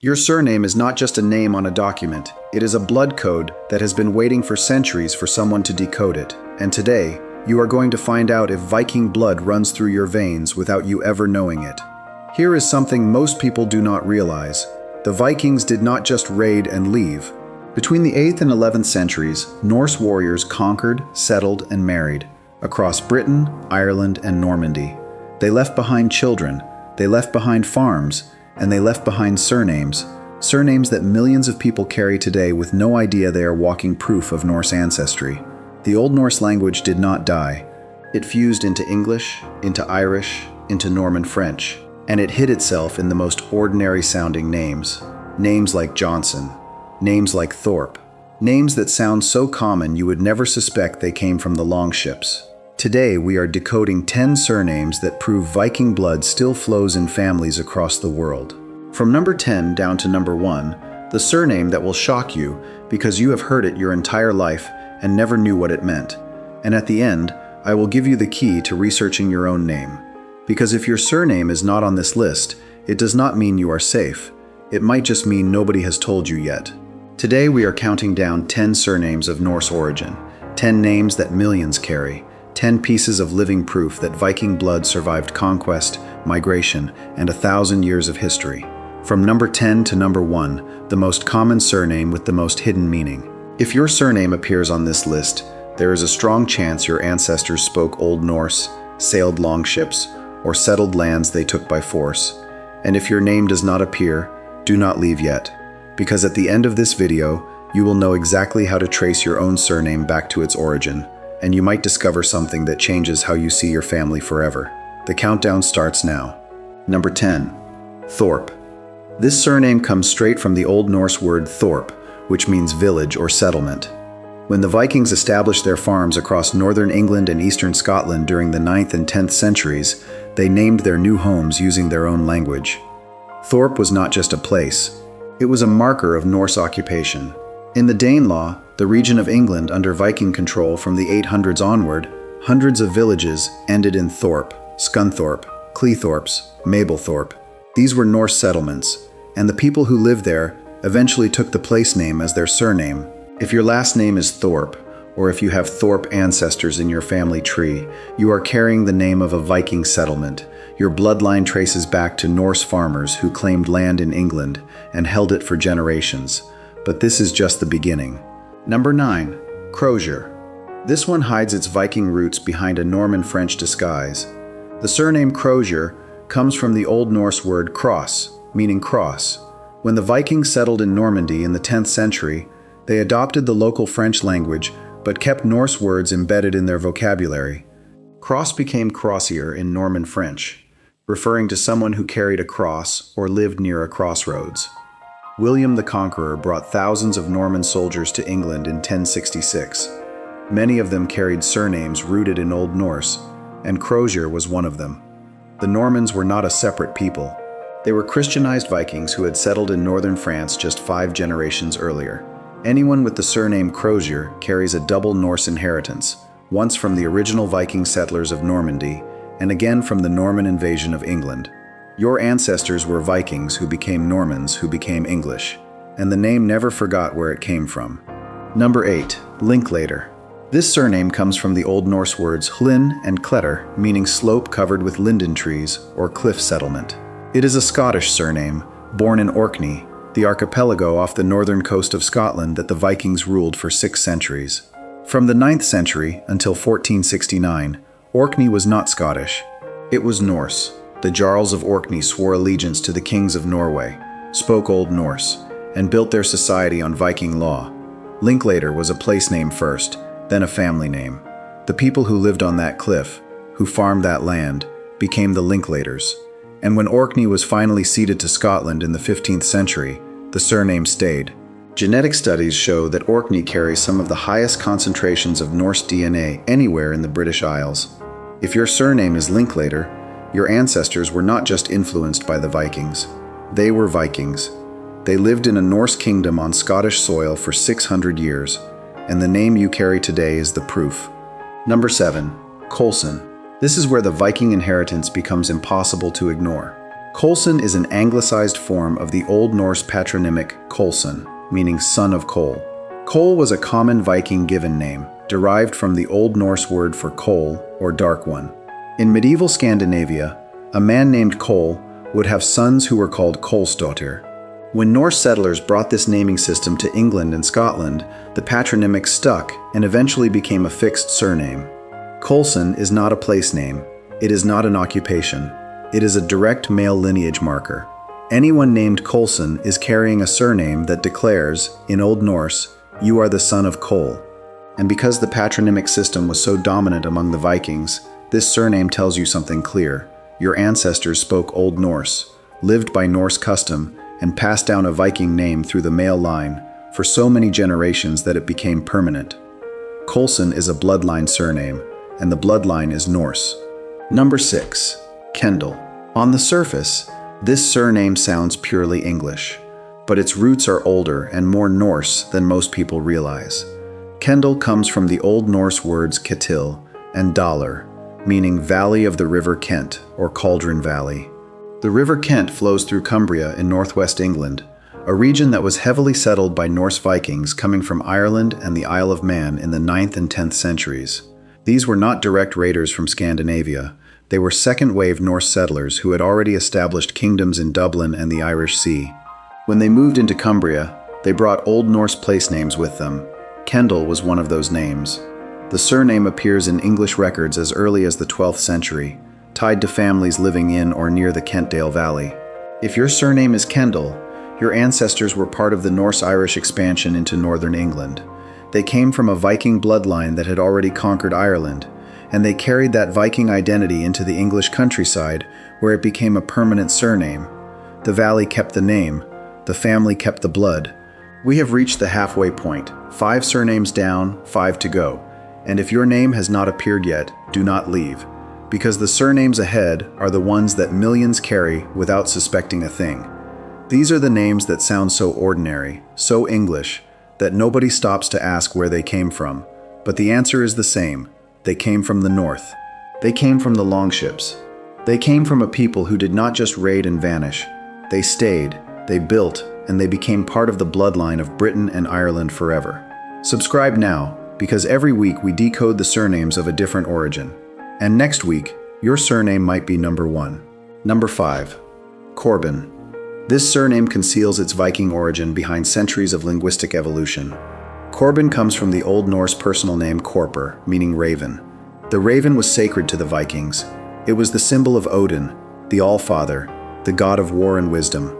Your surname is not just a name on a document, it is a blood code that has been waiting for centuries for someone to decode it. And today, you are going to find out if Viking blood runs through your veins without you ever knowing it. Here is something most people do not realize. The Vikings did not just raid and leave. Between the 8th and 11th centuries, Norse warriors conquered, settled, and married across Britain, Ireland, and Normandy. They left behind children, they left behind farms, and they left behind surnames that millions of people carry today with no idea they are walking proof of Norse ancestry. The Old Norse language did not die. It fused into English, into Irish, into Norman French, and it hid itself in the most ordinary sounding names. Names like Johnson, names like Thorpe, names that sound so common you would never suspect they came from the longships. Today, we are decoding 10 surnames that prove Viking blood still flows in families across the world. From number 10 down to number 1, the surname that will shock you because you have heard it your entire life and never knew what it meant. And at the end, I will give you the key to researching your own name. Because if your surname is not on this list, it does not mean you are safe. It might just mean nobody has told you yet. Today, we are counting down 10 surnames of Norse origin, 10 names that millions carry. 10 pieces of living proof that Viking blood survived conquest, migration, and 1,000 years of history. From number 10 to number 1, the most common surname with the most hidden meaning. If your surname appears on this list, there is a strong chance your ancestors spoke Old Norse, sailed longships, or settled lands they took by force. And if your name does not appear, do not leave yet, because at the end of this video, you will know exactly how to trace your own surname back to its origin. And you might discover something that changes how you see your family forever. The countdown starts now. Number 10. Thorpe. This surname comes straight from the Old Norse word Thorp, which means village or settlement. When the Vikings established their farms across northern England and eastern Scotland during the 9th and 10th centuries, they named their new homes using their own language. Thorpe was not just a place. It was a marker of Norse occupation. In the Danelaw, the region of England under Viking control from the 800s onward, hundreds of villages ended in Thorpe, Scunthorpe, Cleethorpes, Mablethorpe. These were Norse settlements, and the people who lived there eventually took the place name as their surname. If your last name is Thorpe, or if you have Thorpe ancestors in your family tree, you are carrying the name of a Viking settlement. Your bloodline traces back to Norse farmers who claimed land in England and held it for generations. But this is just the beginning. Number 9. Crozier. This one hides its Viking roots behind a Norman French disguise. The surname Crozier comes from the Old Norse word cross, meaning cross. When the Vikings settled in Normandy in the 10th century, they adopted the local French language but kept Norse words embedded in their vocabulary. Cross became crossier in Norman French, referring to someone who carried a cross or lived near a crossroads. William the Conqueror brought thousands of Norman soldiers to England in 1066. Many of them carried surnames rooted in Old Norse, and Crozier was one of them. The Normans were not a separate people. They were Christianized Vikings who had settled in northern France just 5 generations earlier. Anyone with the surname Crozier carries a double Norse inheritance, once from the original Viking settlers of Normandy, and again from the Norman invasion of England. Your ancestors were Vikings who became Normans who became English, and the name never forgot where it came from. Number 8. Linklater. This surname comes from the Old Norse words hlin and kletter, meaning slope covered with linden trees or cliff settlement. It is a Scottish surname, born in Orkney, the archipelago off the northern coast of Scotland that the Vikings ruled for 6 centuries. From the 9th century until 1469, Orkney was not Scottish. It was Norse. The Jarls of Orkney swore allegiance to the kings of Norway, spoke Old Norse, and built their society on Viking law. Linklater was a place name first, then a family name. The people who lived on that cliff, who farmed that land, became the Linklaters. And when Orkney was finally ceded to Scotland in the 15th century, the surname stayed. Genetic studies show that Orkney carries some of the highest concentrations of Norse DNA anywhere in the British Isles. If your surname is Linklater, your ancestors were not just influenced by the Vikings. They were Vikings. They lived in a Norse kingdom on Scottish soil for 600 years, and the name you carry today is the proof. Number 7. Coulson. This is where the Viking inheritance becomes impossible to ignore. Coulson is an anglicized form of the Old Norse patronymic Coulson, meaning son of coal. Coal was a common Viking given name, derived from the Old Norse word for coal, or dark one. In medieval Scandinavia, a man named Cole would have sons who were called Kolsdottir. When Norse settlers brought this naming system to England and Scotland, the patronymic stuck and eventually became a fixed surname. Coulson is not a place name. It is not an occupation. It is a direct male lineage marker. Anyone named Coulson is carrying a surname that declares, in Old Norse, "You are the son of Cole." And because the patronymic system was so dominant among the Vikings, this surname tells you something clear. Your ancestors spoke Old Norse, lived by Norse custom, and passed down a Viking name through the male line for so many generations that it became permanent. Coulson is a bloodline surname, and the bloodline is Norse. Number 6. Kendall. On the surface, this surname sounds purely English, but its roots are older and more Norse than most people realize. Kendall comes from the Old Norse words Ketil and Dalar, meaning Valley of the River Kent, or Cauldron Valley. The River Kent flows through Cumbria in northwest England, a region that was heavily settled by Norse Vikings coming from Ireland and the Isle of Man in the 9th and 10th centuries. These were not direct raiders from Scandinavia. They were second-wave Norse settlers who had already established kingdoms in Dublin and the Irish Sea. When they moved into Cumbria, they brought Old Norse place names with them. Kendall was one of those names. The surname appears in English records as early as the 12th century, tied to families living in or near the Kentdale Valley. If your surname is Kendall, your ancestors were part of the Norse-Irish expansion into northern England. They came from a Viking bloodline that had already conquered Ireland, and they carried that Viking identity into the English countryside, where it became a permanent surname. The valley kept the name, the family kept the blood. We have reached the halfway point, 5 surnames down, 5 to go. And if your name has not appeared yet, do not leave, because the surnames ahead are the ones that millions carry without suspecting a thing. These are the names that sound so ordinary, so English, that nobody stops to ask where they came from. But the answer is the same. They came from the north. They came from the longships. They came from a people who did not just raid and vanish. They stayed, they built, and they became part of the bloodline of Britain and Ireland forever. Subscribe now, because every week we decode the surnames of a different origin. And next week, your surname might be number 1. Number 5. Corbin. This surname conceals its Viking origin behind centuries of linguistic evolution. Corbin comes from the Old Norse personal name Korpr, meaning raven. The raven was sacred to the Vikings. It was the symbol of Odin, the All-Father, the god of war and wisdom.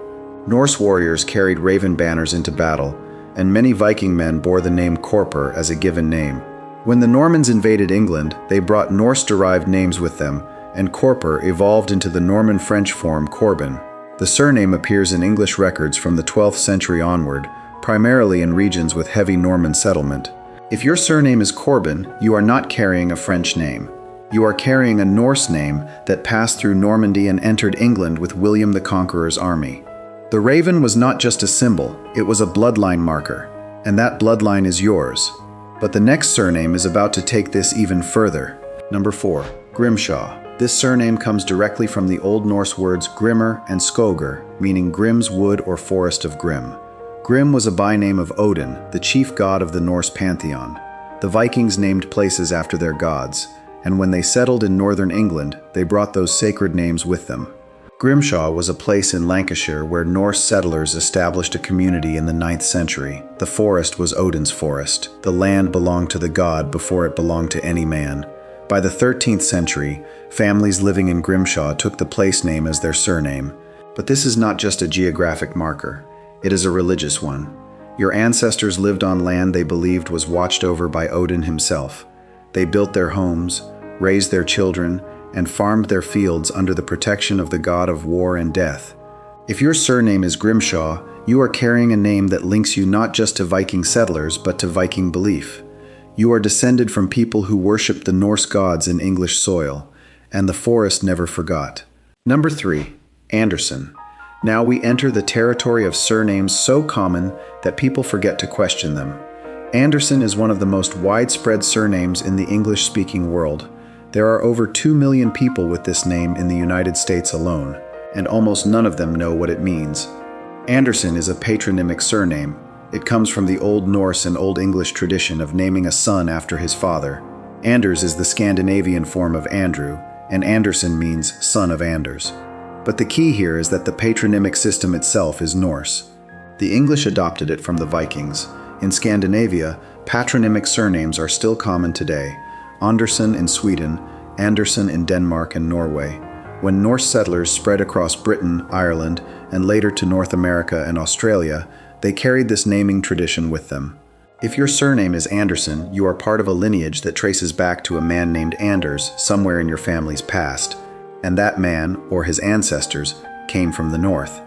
Norse warriors carried raven banners into battle, and many Viking men bore the name Korpr as a given name. When the Normans invaded England, they brought Norse-derived names with them, and Korpr evolved into the Norman French form Corbin. The surname appears in English records from the 12th century onward, primarily in regions with heavy Norman settlement. If your surname is Corbin, you are not carrying a French name. You are carrying a Norse name that passed through Normandy and entered England with William the Conqueror's army. The raven was not just a symbol, it was a bloodline marker, and that bloodline is yours. But the next surname is about to take this even further. Number 4. Grimshaw. This surname comes directly from the Old Norse words Grimr and Skogr, meaning Grim's wood or forest of Grim. Grim was a byname of Odin, the chief god of the Norse pantheon. The Vikings named places after their gods, and when they settled in northern England, they brought those sacred names with them. Grimshaw was a place in Lancashire where Norse settlers established a community in the 9th century. The forest was Odin's forest. The land belonged to the god before it belonged to any man. By the 13th century, families living in Grimshaw took the place name as their surname. But this is not just a geographic marker. It is a religious one. Your ancestors lived on land they believed was watched over by Odin himself. They built their homes, raised their children, and farmed their fields under the protection of the god of war and death. If your surname is Grimshaw, you are carrying a name that links you not just to Viking settlers, but to Viking belief. You are descended from people who worshipped the Norse gods in English soil, and the forest never forgot. Number 3. Anderson. Now we enter the territory of surnames so common that people forget to question them. Anderson is one of the most widespread surnames in the English-speaking world. There are over 2 million people with this name in the United States alone. and almost none of them know what it means. Anderson is a patronymic surname. It comes from the Old Norse and Old English tradition of naming a son after his father. Anders is the Scandinavian form of Andrew, and Anderson means son of Anders. But the key here is that the patronymic system itself is Norse. The English adopted it from the Vikings. In Scandinavia, patronymic surnames are still common today. Andersson in Sweden, Andersson in Denmark and Norway. When Norse settlers spread across Britain, Ireland, and later to North America and Australia, they carried this naming tradition with them. If your surname is Anderson, you are part of a lineage that traces back to a man named Anders somewhere in your family's past, and that man, or his ancestors, came from the north.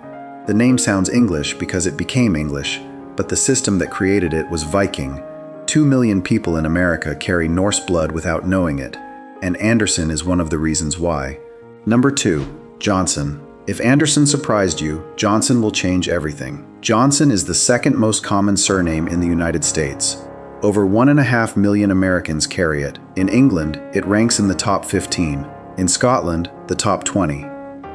The name sounds English because it became English, but the system that created it was Viking. 2 million people in America carry Norse blood without knowing it, and Anderson is one of the reasons why. Number 2. Johnson. If Anderson surprised you, Johnson will change everything. Johnson is the second most common surname in the United States. Over 1.5 million Americans carry it. In England, it ranks in the top 15. In Scotland, the top 20.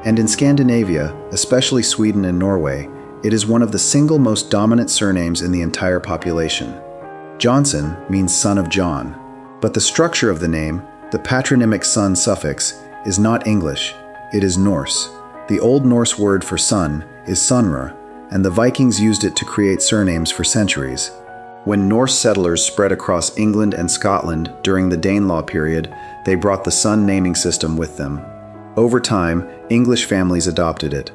And in Scandinavia, especially Sweden and Norway, it is one of the single most dominant surnames in the entire population. Johnson means son of John. But the structure of the name, the patronymic son suffix, is not English. It is Norse. The Old Norse word for son is sunra, and the Vikings used it to create surnames for centuries. When Norse settlers spread across England and Scotland during the Danelaw period, they brought the son naming system with them. Over time, English families adopted it.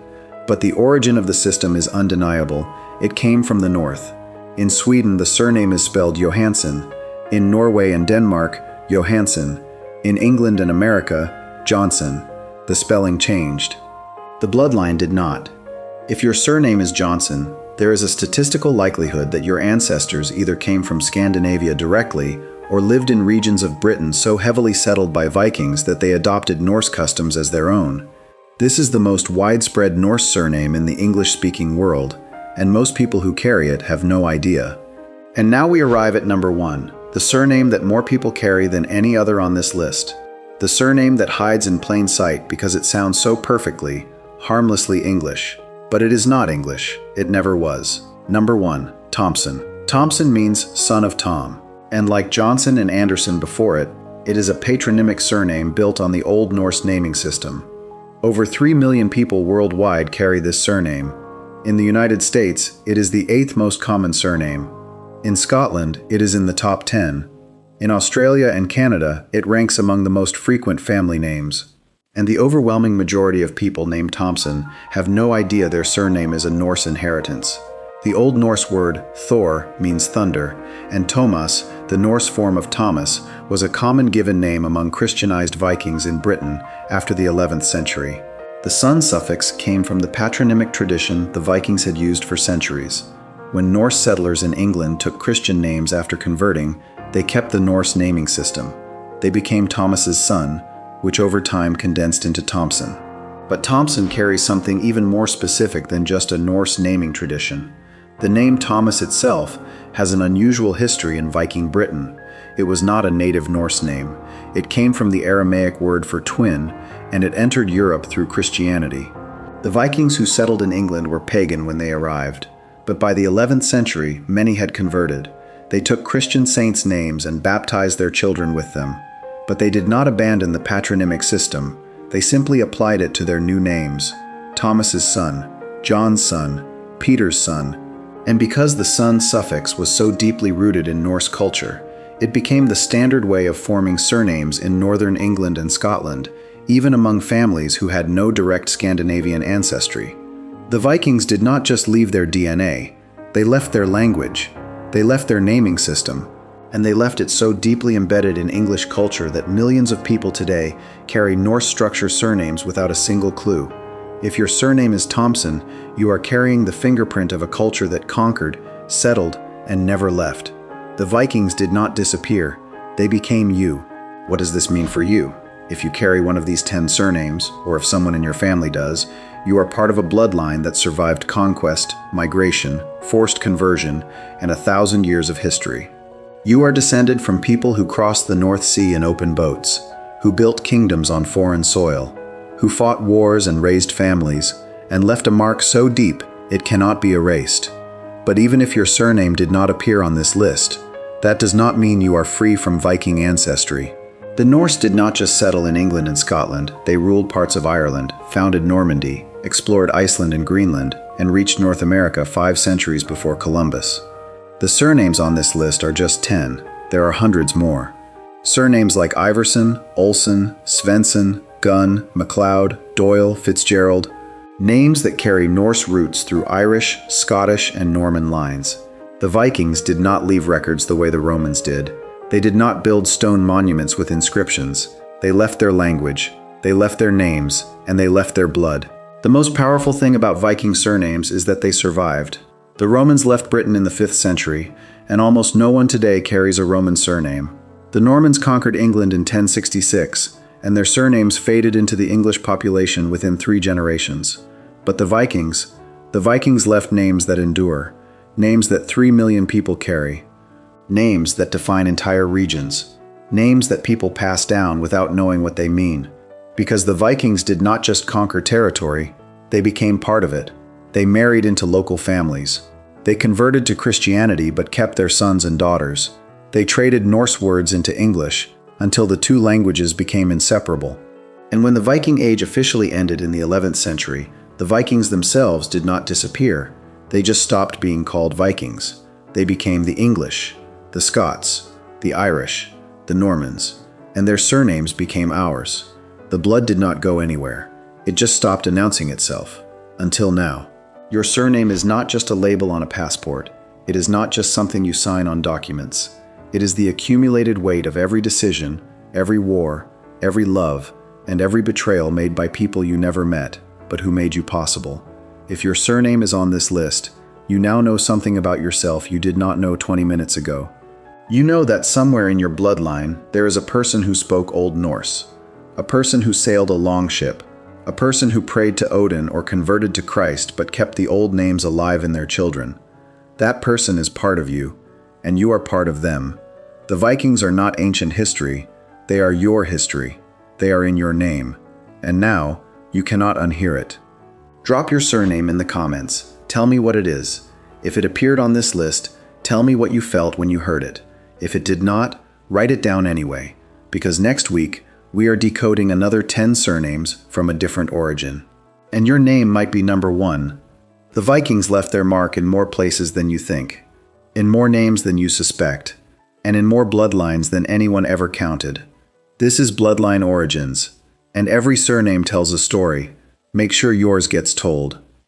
But the origin of the system is undeniable. It came from the north. In Sweden, the surname is spelled Johansson. In Norway and Denmark, Johansson. In England and America, Johnson. The spelling changed. The bloodline did not. If your surname is Johnson, there is a statistical likelihood that your ancestors either came from Scandinavia directly or lived in regions of Britain so heavily settled by Vikings that they adopted Norse customs as their own. This is the most widespread Norse surname in the English-speaking world, and most people who carry it have no idea. And now we arrive at number 1, the surname that more people carry than any other on this list. The surname that hides in plain sight because it sounds so perfectly, harmlessly English. But it is not English. It never was. Number 1, Thompson. Thompson means son of Tom. And like Johnson and Anderson before it, it is a patronymic surname built on the Old Norse naming system. Over 3 million people worldwide carry this surname. In the United States, it is the 8th most common surname. In Scotland, it is in the top 10. In Australia and Canada, it ranks among the most frequent family names. And the overwhelming majority of people named Thompson have no idea their surname is a Norse inheritance. The Old Norse word Thor means thunder, and Thomas, the Norse form of Thomas, was a common given name among Christianized Vikings in Britain after the 11th century. The son suffix came from the patronymic tradition the Vikings had used for centuries. When Norse settlers in England took Christian names after converting, they kept the Norse naming system. They became Thomas's son, which over time condensed into Thompson. But Thompson carries something even more specific than just a Norse naming tradition. The name Thomas itself has an unusual history in Viking Britain. It was not a native Norse name. It came from the Aramaic word for twin, and it entered Europe through Christianity. The Vikings who settled in England were pagan when they arrived, but by the 11th century, many had converted. They took Christian saints' names and baptized their children with them. But they did not abandon the patronymic system. They simply applied it to their new names: Thomas's son, John's son, Peter's son. And because the son suffix was so deeply rooted in Norse culture, it became the standard way of forming surnames in northern England and Scotland, even among families who had no direct Scandinavian ancestry. The Vikings did not just leave their DNA, they left their language, they left their naming system, and they left it so deeply embedded in English culture that millions of people today carry Norse structure surnames without a single clue. If your surname is Thompson, you are carrying the fingerprint of a culture that conquered, settled, and never left. The Vikings did not disappear. They became you. What does this mean for you? If you carry one of these 10 surnames, or if someone in your family does, you are part of a bloodline that survived conquest, migration, forced conversion, and 1,000 years of history. You are descended from people who crossed the North Sea in open boats, who built kingdoms on foreign soil, who fought wars and raised families, and left a mark so deep it cannot be erased. But even if your surname did not appear on this list, that does not mean you are free from Viking ancestry. The Norse did not just settle in England and Scotland, they ruled parts of Ireland, founded Normandy, explored Iceland and Greenland, and reached North America 5 centuries before Columbus. The surnames on this list are just 10. There are hundreds more. Surnames like Iverson, Olson, Svensson, Gunn, MacLeod, Doyle, Fitzgerald. Names that carry Norse roots through Irish, Scottish, and Norman lines. The Vikings did not leave records the way the Romans did. They did not build stone monuments with inscriptions. They left their language, they left their names, and they left their blood. The most powerful thing about Viking surnames is that they survived. The Romans left Britain in the 5th century, and almost no one today carries a Roman surname. The Normans conquered England in 1066, and their surnames faded into the English population within 3 generations. But the Vikings left names that endure, names that 3 million people carry, names that define entire regions, names that people pass down without knowing what they mean. Because the Vikings did not just conquer territory, they became part of it. They married into local families. They converted to Christianity but kept their sons and daughters. They traded Norse words into English until the 2 languages became inseparable. And when the Viking Age officially ended in the 11th century, the Vikings themselves did not disappear. They just stopped being called Vikings. They became the English, the Scots, the Irish, the Normans, and their surnames became ours. The blood did not go anywhere. It just stopped announcing itself. Until now. Your surname is not just a label on a passport. It is not just something you sign on documents. It is the accumulated weight of every decision, every war, every love, and every betrayal made by people you never met, but who made you possible. If your surname is on this list, you now know something about yourself you did not know 20 minutes ago. You know that somewhere in your bloodline, there is a person who spoke Old Norse, a person who sailed a longship, a person who prayed to Odin or converted to Christ but kept the old names alive in their children. That person is part of you, and you are part of them. The Vikings are not ancient history, they are your history. They are in your name, and now you cannot unhear it. Drop your surname in the comments. Tell me what it is. If it appeared on this list, tell me what you felt when you heard it. If it did not, write it down anyway, because next week, we are decoding another 10 surnames from a different origin. And your name might be number 1. The Vikings left their mark in more places than you think, in more names than you suspect, and in more bloodlines than anyone ever counted. This is Bloodline Origins, and every surname tells a story. Make sure yours gets told.